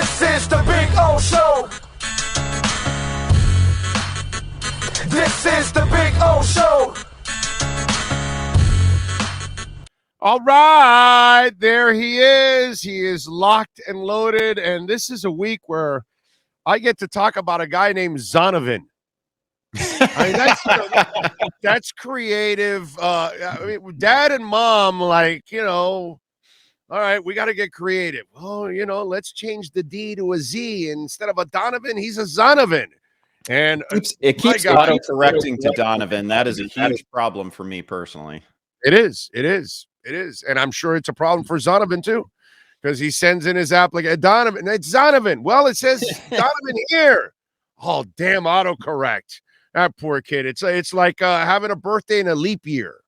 This is the Big O Show. This is the Big O Show. All right, there he is. He is locked and loaded, and this is a week where I get to talk about a guy named Zonovan. I mean, that's creative. I mean, Dad and Mom, like, all right, we got to get creative. Oh, let's change the D to a Z. Instead of a Donovan, he's a Zonovan. And it keeps auto-correcting to Donovan. That is a huge problem for me personally. It is. And I'm sure it's a problem for Zonovan, too, because he sends in his application. Donovan, it's Zonovan. Well, it says Donovan here. Oh, damn, autocorrect. That poor kid. It's like having a birthday in a leap year.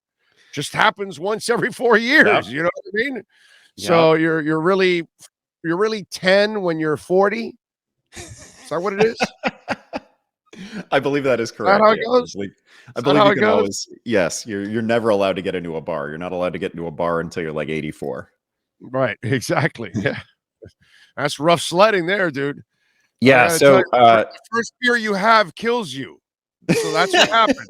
Just happens once every 4 years. Yep. You know what I mean? Yep. So you're really 10 when you're 40. Is that what it is? I believe that is correct. Is that how it goes? I believe you can always. Yes, you're never allowed to get into a bar. You're not allowed to get into a bar until you're like 84. Right. Exactly. Yeah. That's rough sledding there, dude. Yeah. So the first beer you have kills you. So that's what happens.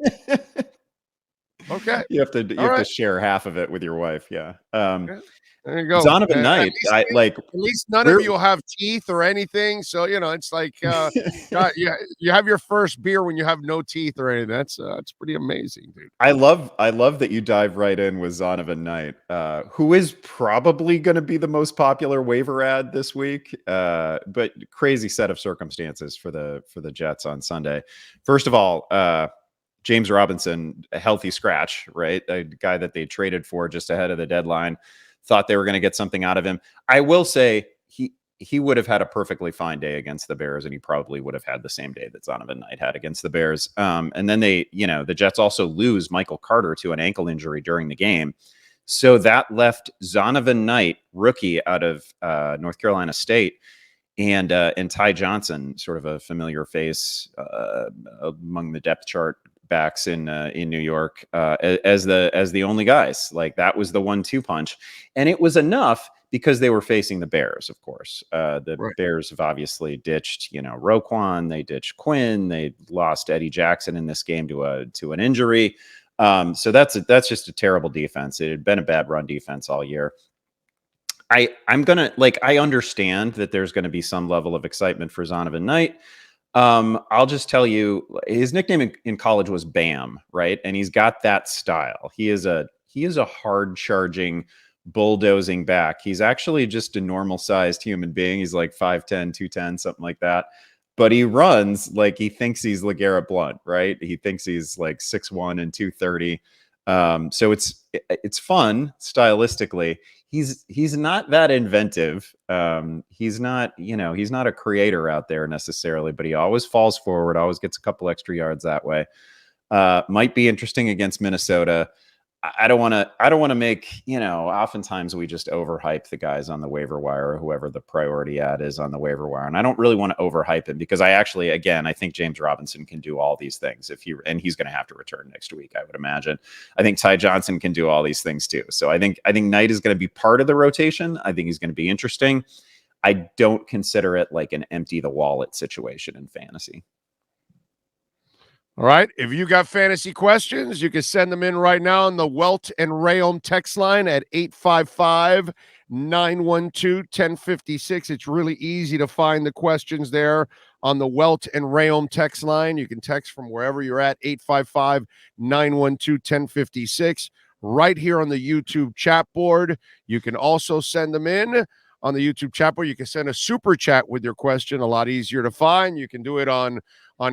Okay. You have to share half of it with your wife. Yeah. Okay. There you go. Zonovan Knight. At least none of you will have teeth or anything. So it's like you have your first beer when you have no teeth or anything. That's pretty amazing, dude. I love that you dive right in with Zonovan Knight, who is probably going to be the most popular waiver ad this week. But crazy set of circumstances for the Jets on Sunday. First of all, James Robinson, a healthy scratch, right? A guy that they traded for just ahead of the deadline. Thought they were going to get something out of him. I will say he would have had a perfectly fine day against the Bears, and he probably would have had the same day that Zonovan Knight had against the Bears. And then the Jets also lose Michael Carter to an ankle injury during the game. So that left Zonovan Knight, rookie out of North Carolina State, and Ty Johnson, sort of a familiar face among the depth chart backs in New York as the only guys. Like, that was the 1-2 punch, and it was enough because they were facing the Bears. Of course, the Bears have obviously ditched Roquan, they ditched Quinn, they lost Eddie Jackson in this game to an injury. So that's just a terrible defense. It had been a bad run defense all year. I understand that there's going to be some level of excitement for Zonovan Knight. I'll just tell you, his nickname in college was Bam, right? And he's got that style. He is a hard charging, bulldozing back. He's actually just a normal sized human being. He's like 5'10", 210, something like that. But he runs like he thinks he's LeGarrette Blount, right? He thinks he's like 6'1" and 230. So it's fun stylistically. He's not that inventive. He's not a creator out there necessarily, but he always falls forward, always gets a couple extra yards that way. Might be interesting against Minnesota. I don't want to make, oftentimes we just overhype the guys on the waiver wire or whoever the priority ad is on the waiver wire. And I don't really want to overhype him because I think James Robinson can do all these things and he's going to have to return next week, I would imagine. I think Ty Johnson can do all these things too. So I think Knight is going to be part of the rotation. I think he's going to be interesting. I don't consider it like an empty the wallet situation in fantasy. All right. If you got fantasy questions, you can send them in right now on the Welt and Rayom text line at 855-912-1056. It's really easy to find the questions there on the Welt and Rayom text line. You can text from wherever you're at, 855-912-1056. Right here on the YouTube chat board. You can also send them in on the YouTube chat board. You can send a super chat with your question. A lot easier to find. You can do it on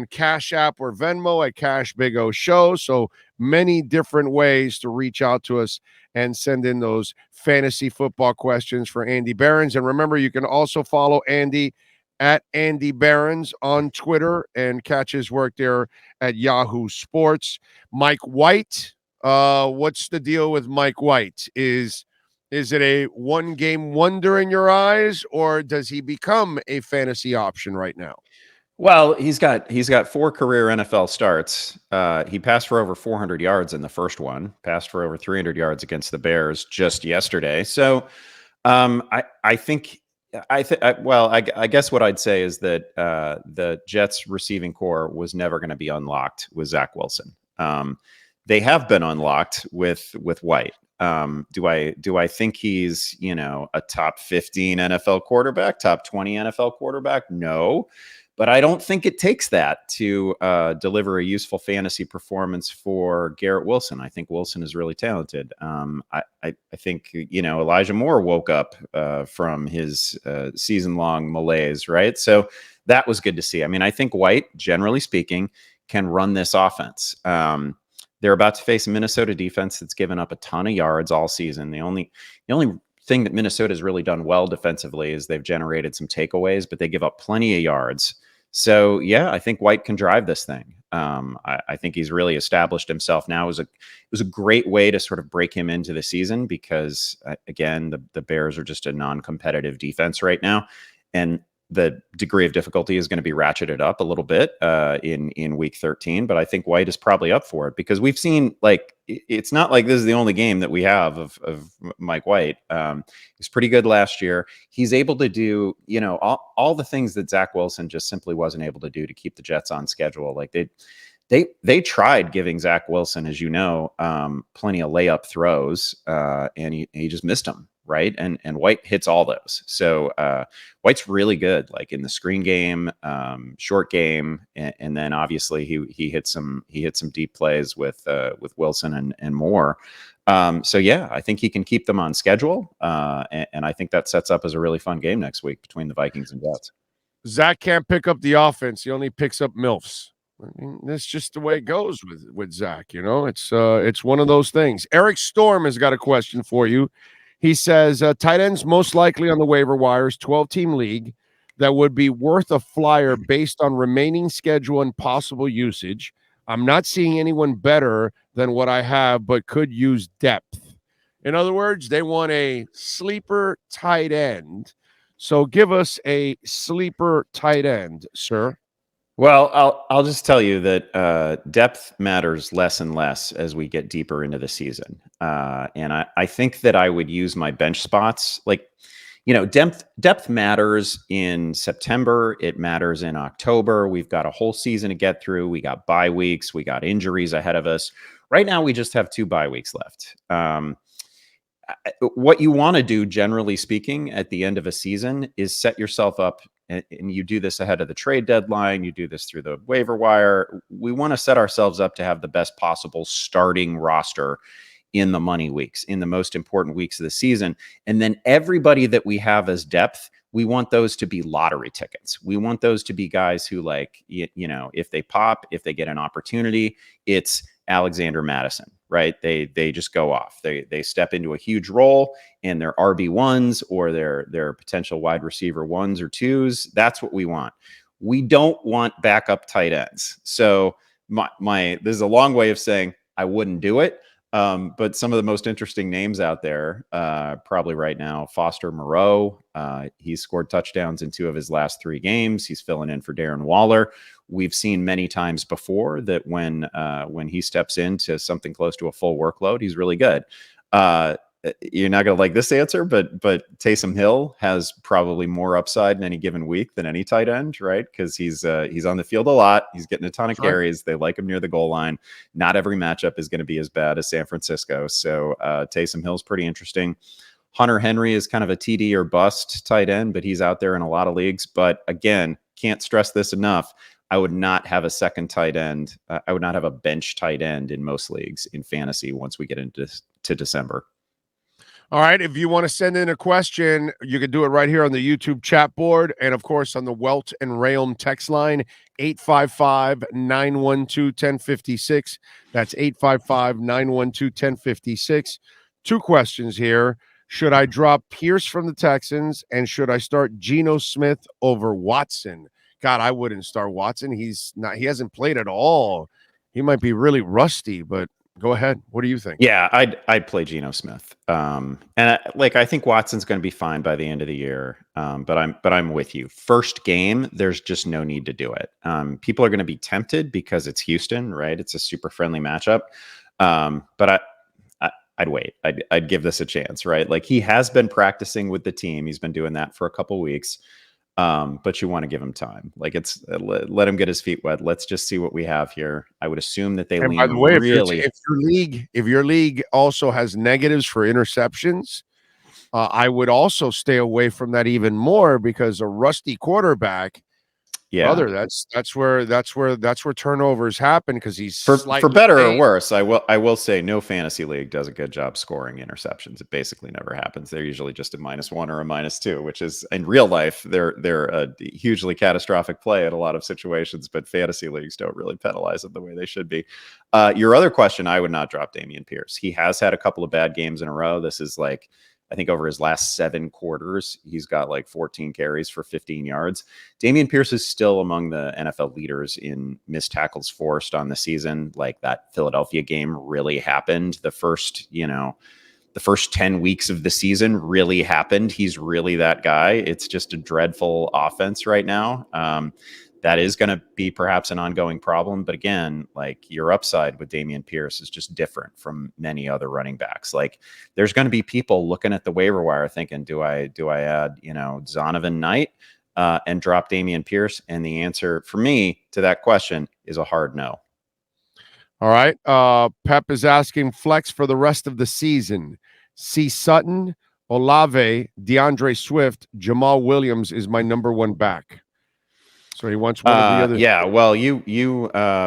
Cash App or Venmo at Cash Big O Show. So many different ways to reach out to us and send in those fantasy football questions for Andy Behrens. And remember, you can also follow Andy at Andy Behrens on Twitter and catch his work there at Yahoo Sports. Mike White, what's the deal with Mike White? Is it a one-game wonder in your eyes, or does he become a fantasy option right now? Well, he's got 4 career NFL starts. He passed for over 400 yards in the first one, passed for over 300 yards against the Bears just yesterday. So I think I guess what I'd say is that the Jets receiving core was never going to be unlocked with Zach Wilson. They have been unlocked with White. Do I think he's, a top 15 NFL quarterback, top 20 NFL quarterback? No, but I don't think it takes that to deliver a useful fantasy performance for Garrett Wilson. I think Wilson is really talented. I think, Elijah Moore woke up from his season-long malaise, right? So that was good to see. I mean, I think White, generally speaking, can run this offense. They're about to face a Minnesota defense that's given up a ton of yards all season. The only thing that Minnesota has really done well defensively is they've generated some takeaways, but they give up plenty of yards. So yeah, I think White can drive this thing. I think he's really established himself now. It was a great way to sort of break him into the season because again, the Bears are just a non-competitive defense right now, and the degree of difficulty is going to be ratcheted up a little bit in week 13, but I think White is probably up for it because we've seen, it's not like this is the only game that we have of Mike White. He's pretty good last year. He's able to do, all the things that Zach Wilson just simply wasn't able to do to keep the Jets on schedule. Like they tried giving Zach Wilson, as plenty of layup throws, and he just missed them. Right. And White hits all those. So White's really good, like in the screen game, short game. And then obviously he hit some deep plays with Wilson and Moore. So yeah, I think he can keep them on schedule. And I think that sets up as a really fun game next week between the Vikings and Jets. Zach can't pick up the offense. He only picks up MILFs. I mean, that's just the way it goes with Zach. It's one of those things. Eric Storm has got a question for you. He says, tight ends most likely on the waiver wires, 12-team league, that would be worth a flyer based on remaining schedule and possible usage. I'm not seeing anyone better than what I have, but could use depth. In other words, they want a sleeper tight end. So give us a sleeper tight end, sir. Well, I'll just tell you that depth matters less and less as we get deeper into the season. And I think that I would use my bench spots. Depth matters in September. It matters in October. We've got a whole season to get through. We got bye weeks. We got injuries ahead of us. Right now, we just have 2 bye weeks left. What you want to do, generally speaking, at the end of a season is set yourself up. And you do this ahead of the trade deadline. You do this through the waiver wire. We want to set ourselves up to have the best possible starting roster in the money weeks, in the most important weeks of the season. And then everybody that we have as depth, we want those to be lottery tickets. We want those to be guys who, if they pop, if they get an opportunity, it's Alexander Madison, right? They just go off. They step into a huge role and they're RB1s or they're potential wide receiver 1s or 2s. That's what we want. We don't want backup tight ends. So this is a long way of saying I wouldn't do it. But some of the most interesting names out there, probably right now, Foster Moreau. He's scored touchdowns in 2 of his last 3 games. He's filling in for Darren Waller. We've seen many times before that when he steps into something close to a full workload, he's really good. You're not going to like this answer, but Taysom Hill has probably more upside in any given week than any tight end, right? Because he's on the field a lot. He's getting a ton of carries. They like him near the goal line. Not every matchup is going to be as bad as San Francisco. So Taysom Hill's pretty interesting. Hunter Henry is kind of a TD or bust tight end, but he's out there in a lot of leagues. But again, can't stress this enough. I would not have a second tight end. I would not have a bench tight end in most leagues in fantasy once we get into December. All right. If you want to send in a question, you can do it right here on the YouTube chat board. And of course, on the Welt and Realm text line, 855-912-1056. That's 855-912-1056. 2 questions here. Should I drop Pierce from the Texans and should I start Geno Smith over Watson? God, I wouldn't start Watson. He hasn't played at all. He might be really rusty, but go ahead. What do you think? Yeah, I'd play Geno Smith. And I think Watson's going to be fine by the end of the year. But I'm with you. First game, there's just no need to do it. People are going to be tempted because it's Houston, right? It's a super friendly matchup. But I'd wait. I'd give this a chance, right? Like he has been practicing with the team. He's been doing that for a couple weeks. But you want to give him time. Like it's let him get his feet wet. Let's just see what we have here. I would assume that they And lean by the way, really. if your league also has negatives for interceptions, I would also stay away from that even more, because a rusty quarterback, brother, that's where turnovers happen, because he's for better or late. worse. I will say no fantasy league does a good job scoring interceptions. It basically never happens. They're usually just a -1 or a -2, which is in real life they're a hugely catastrophic play in a lot of situations. But fantasy leagues don't really penalize it the way they should be. Your other question, I would not drop Dameon Pierce. He has had a couple of bad games in a row. This is like, I think over his last 7 quarters, he's got like 14 carries for 15 yards. Dameon Pierce is still among the NFL leaders in missed tackles forced on the season. Like that Philadelphia game really happened. The first 10 weeks of the season really happened. He's really that guy. It's just a dreadful offense right now. That is going to be perhaps an ongoing problem. But again, like your upside with Dameon Pierce is just different from many other running backs. Like there's going to be people looking at the waiver wire thinking, do I add, Zonovan Knight and drop Dameon Pierce? And the answer for me to that question is a hard no. All right. Pep is asking flex for the rest of the season. C. Sutton, Olave, DeAndre Swift, Jamal Williams is my number 1 back. So he wants one of the other. Yeah, well, you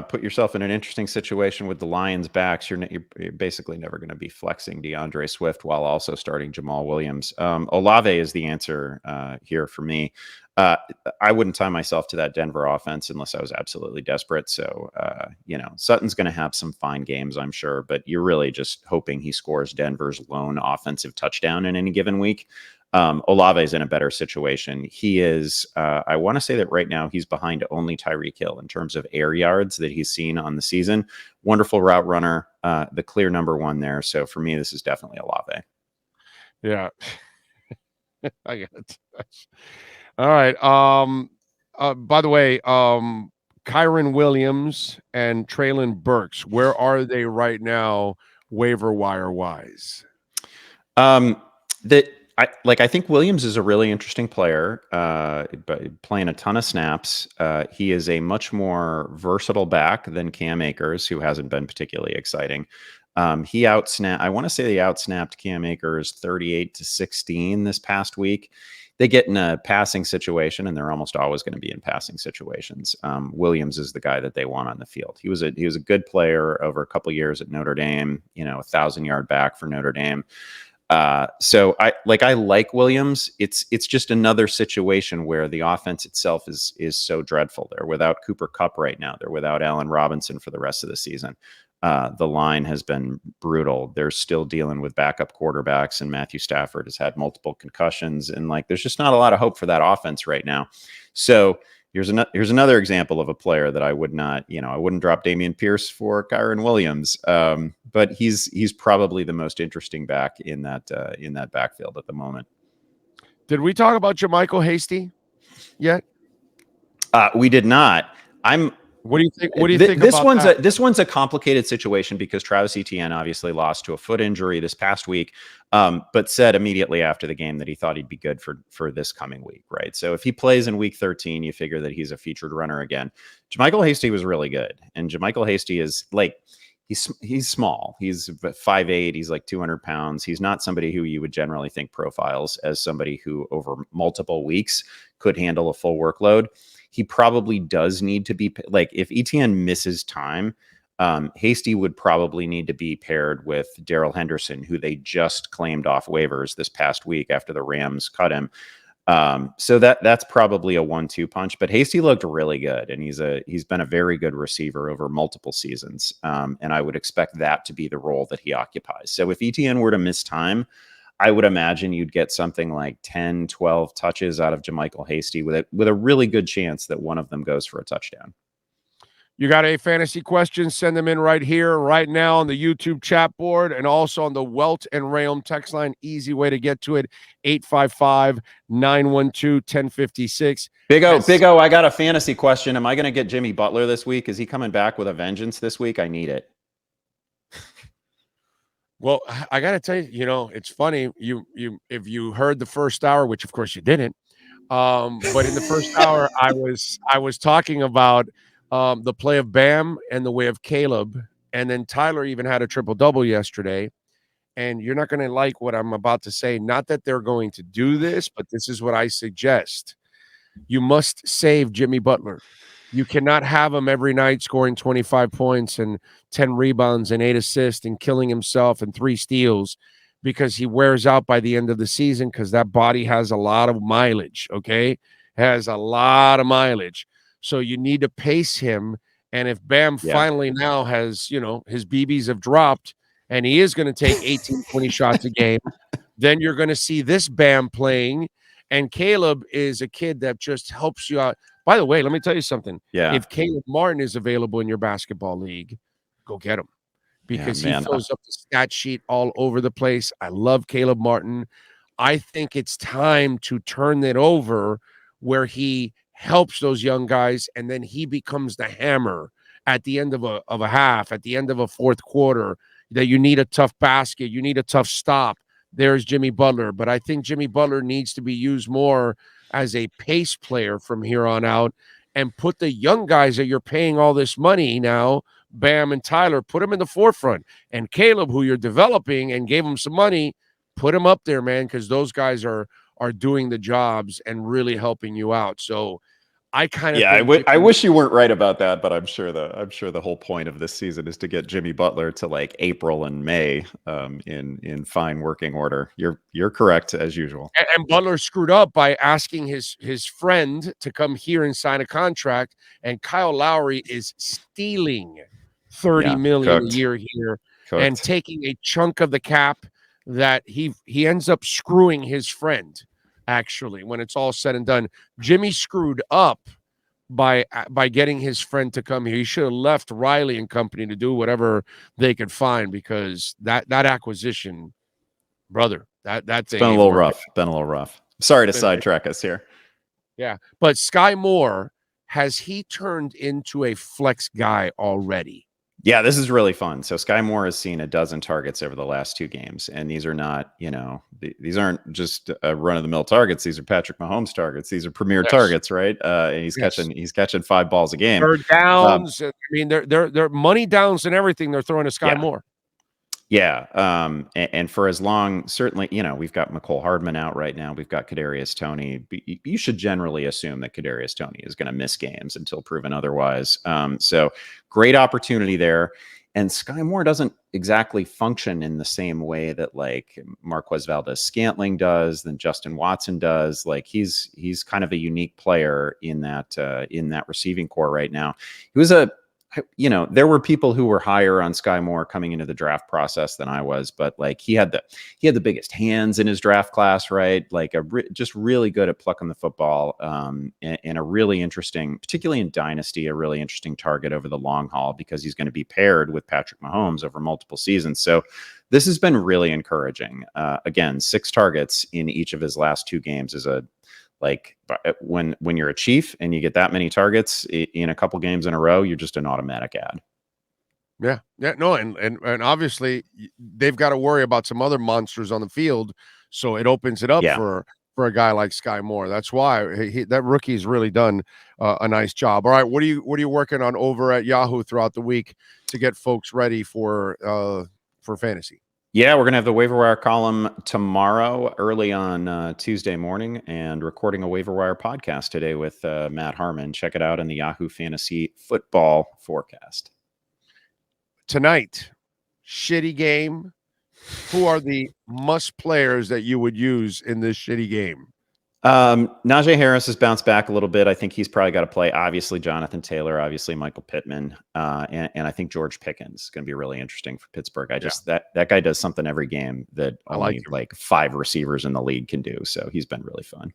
put yourself in an interesting situation with the Lions backs. You're basically never going to be flexing DeAndre Swift while also starting Jamal Williams. Olave is the answer here for me. I wouldn't tie myself to that Denver offense unless I was absolutely desperate. So, Sutton's going to have some fine games, I'm sure, but you're really just hoping he scores Denver's lone offensive touchdown in any given week. Olave is in a better situation. He is, I want to say that right now he's behind only Tyreek Hill in terms of air yards that he's seen on the season. Wonderful route runner, the clear number 1 there. So for me, this is definitely Olave. Yeah. I got it. All right. By the way, Kyron Williams and Traylon Burks, where are they right now, waiver wire wise? I think Williams is a really interesting player, playing a ton of snaps. He is a much more versatile back than Cam Akers, who hasn't been particularly exciting. I want to say they outsnapped Cam Akers 38-16 this past week. They get in a passing situation, and they're almost always going to be in passing situations. Williams is the guy that they want on the field. He was a good player over a couple of years at Notre Dame. 1,000-yard back for Notre Dame. So I like Williams. It's just another situation where the offense itself is so dreadful. They're without Cooper Kupp right now. They're without Allen Robinson for the rest of the season. The line has been brutal. They're still dealing with backup quarterbacks, and Matthew Stafford has had multiple concussions, and there's just not a lot of hope for that offense right now. So here's another example of a player that I would not, I wouldn't drop Dameon Pierce for Kyron Williams. But he's probably the most interesting back in that backfield at the moment. Did we talk about JaMychal Hasty yet? We did not. What do you think? What do you think this about one's that? This one's a complicated situation because Travis Etienne obviously lost to a foot injury this past week, but said immediately after the game that he thought he'd be good for this coming week, right? So if he plays in week 13, you figure that he's a featured runner again. JaMychal Hasty was really good, and JaMychal Hasty is he's small. He's 5'8". He's 200 pounds. He's not somebody who you would generally think profiles as somebody who over multiple weeks could handle a full workload. He probably does need to be if Etienne misses time, Hasty would probably need to be paired with Darrell Henderson, who they just claimed off waivers this past week after the Rams cut him. So that's probably a 1-2 punch, but Hasty looked really good, and he's been a very good receiver over multiple seasons. And I would expect that to be the role that he occupies. So if Etienne were to miss time, I would imagine you'd get something like 10, 12 touches out of JaMychal Hasty with a really good chance that one of them goes for a touchdown. You got a fantasy question? Send them in right here, right now on the YouTube chat board, and also on the Welt and Realm text line. Easy way to get to it, 855-912-1056. Big O, I got a fantasy question. Am I going to get Jimmy Butler this week? Is he coming back with a vengeance this week? I need it. Well, I got to tell you, it's funny. If you heard the first hour, which of course you didn't, but in the first hour, I was talking about the play of Bam and the way of Caleb, and then Tyler even had a triple double yesterday. And you're not going to like what I'm about to say. Not that they're going to do this, but this is what I suggest. You must save Jimmy Butler. You cannot have him every night scoring 25 points and 10 rebounds and 8 assists and killing himself and 3 steals because he wears out by the end of the season because that body has a lot of mileage, okay? Has a lot of mileage. So you need to pace him. And if Bam finally now has, his BBs have dropped and he is going to take 18, 20 shots a game, then you're going to see this Bam playing. And Caleb is a kid that just helps you out. By the way, let me tell you something. Yeah. If Caleb Martin is available in your basketball league, go get him because he fills up the stat sheet all over the place. I love Caleb Martin. I think it's time to turn it over where he helps those young guys and then he becomes the hammer at the end of a half, at the end of a fourth quarter, that you need a tough basket, you need a tough stop. There's Jimmy Butler, but I think Jimmy Butler needs to be used more as a pace player from here on out and put the young guys that you're paying all this money now, Bam and Tyler, put them in the forefront. And Caleb, who you're developing and gave him some money, put him up there, man, because those guys are doing the jobs and really helping you out. So I kind of I wish you weren't right about that, but I'm sure the whole point of this season is to get Jimmy Butler to like April and May in fine working order. You're correct as usual. And Butler screwed up by asking his friend to come here and sign a contract, and Kyle Lowry is stealing $30 million a year here and taking a chunk of the cap that he ends up screwing his friend. Actually, when it's all said and done, Jimmy screwed up by getting his friend to come here. He should have left Riley and company to do whatever they could find because that acquisition, brother, that's been a little rough. Been a little rough. Sorry to sidetrack us here. Yeah, but Sky Moore, has he turned into a flex guy already? Yeah, this is really fun. So Sky Moore has seen 12 targets over the last 2 games, and these are not, these aren't just run-of-the-mill targets. These are Patrick Mahomes targets. These are premier targets, right? And he's catching 5 balls a game. Third downs. I mean, they're money downs and everything. They're throwing to Sky Moore. Yeah. And for as long, certainly, we've got McCole Hardman out right now. We've got Kadarius Toney. You should generally assume that Kadarius Toney is going to miss games until proven otherwise. So great opportunity there. And Sky Moore doesn't exactly function in the same way that like Marquez Valdez-Scantling does, than Justin Watson does. Like he's kind of a unique player in that receiving core right now. He was there were people who were higher on Sky Moore coming into the draft process than I was, but like he had the biggest hands in his draft class, right? Like just really good at plucking the football, and a really interesting, particularly in Dynasty, a really interesting target over the long haul because he's going to be paired with Patrick Mahomes over multiple seasons. So this has been really encouraging. Again, 6 targets in each of his last 2 games is when you're a Chief and you get that many targets in a couple games in a row, you're just an automatic ad. Yeah. No, and obviously they've got to worry about some other monsters on the field, so it opens it up for a guy like Sky Moore. That's why that rookie's really done a nice job. All right, what are you working on over at Yahoo throughout the week to get folks ready for fantasy? Yeah, we're going to have the waiver wire column tomorrow early on Tuesday morning, and recording a waiver wire podcast today with Matt Harmon. Check it out in the Yahoo Fantasy Football Forecast. Tonight, shitty game. Who are the must players that you would use in this shitty game? Najee Harris has bounced back a little bit. I think he's probably got to play. Obviously, Jonathan Taylor, obviously Michael Pittman, and I think George Pickens is going to be really interesting for Pittsburgh. That guy does something every game that only like 5 receivers in the league can do. So he's been really fun.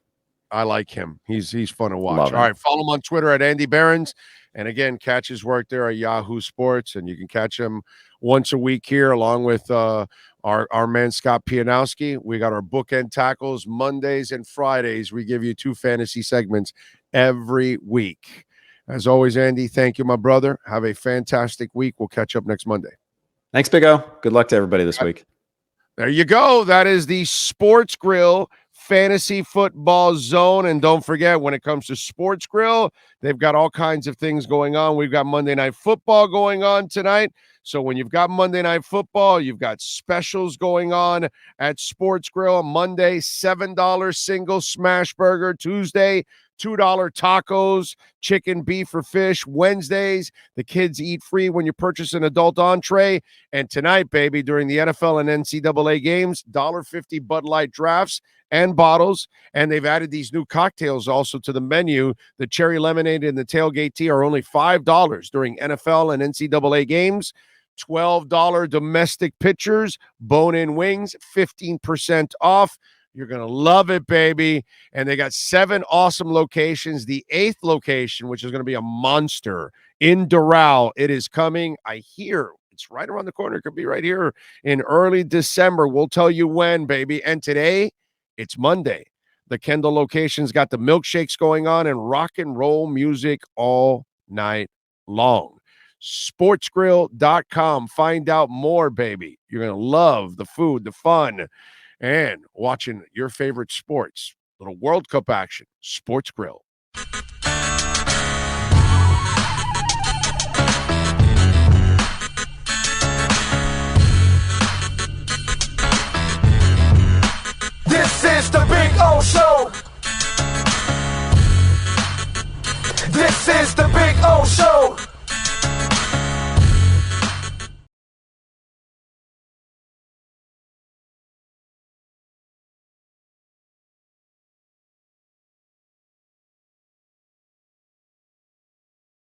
I like him. He's fun to watch. All right, follow him on Twitter at Andy Behrens, and again, catch his work there at Yahoo Sports, and you can catch him once a week here, along with our man Scott Pianowski. We got our bookend tackles Mondays and Fridays. We give you 2 fantasy segments every week. As always, Andy, thank you, my brother. Have a fantastic week. We'll catch up next Monday. Thanks, Big O. Good luck to everybody this week. There you go. That is the Sports Grill Fantasy Football Zone. And don't forget, when it comes to Sports Grill, they've got all kinds of things going on. We've got Monday Night Football going on tonight. So when you've got Monday Night Football, you've got specials going on at Sports Grill. Monday, $7 single smash burger. Tuesday, $2 tacos, chicken, beef, or fish. Wednesdays, the kids eat free when you purchase an adult entree. And tonight, baby, during the NFL and NCAA games, $1.50 Bud Light drafts and bottles. And they've added these new cocktails also to the menu. The cherry lemonade and the tailgate tea are only $5 during NFL and NCAA games. $12 domestic pitchers, bone-in wings, 15% off. You're going to love it, baby. And they got 7 awesome locations. The 8th location, which is going to be a monster in Doral, it is coming. I hear it's right around the corner. It could be right here in early December. We'll tell you when, baby. And today, it's Monday. The Kendall location's got the milkshakes going on and rock and roll music all night long. Sportsgrill.com. Find out more, baby. You're going to love the food, the fun, and watching your favorite sports. Little World Cup action. Sports Grill.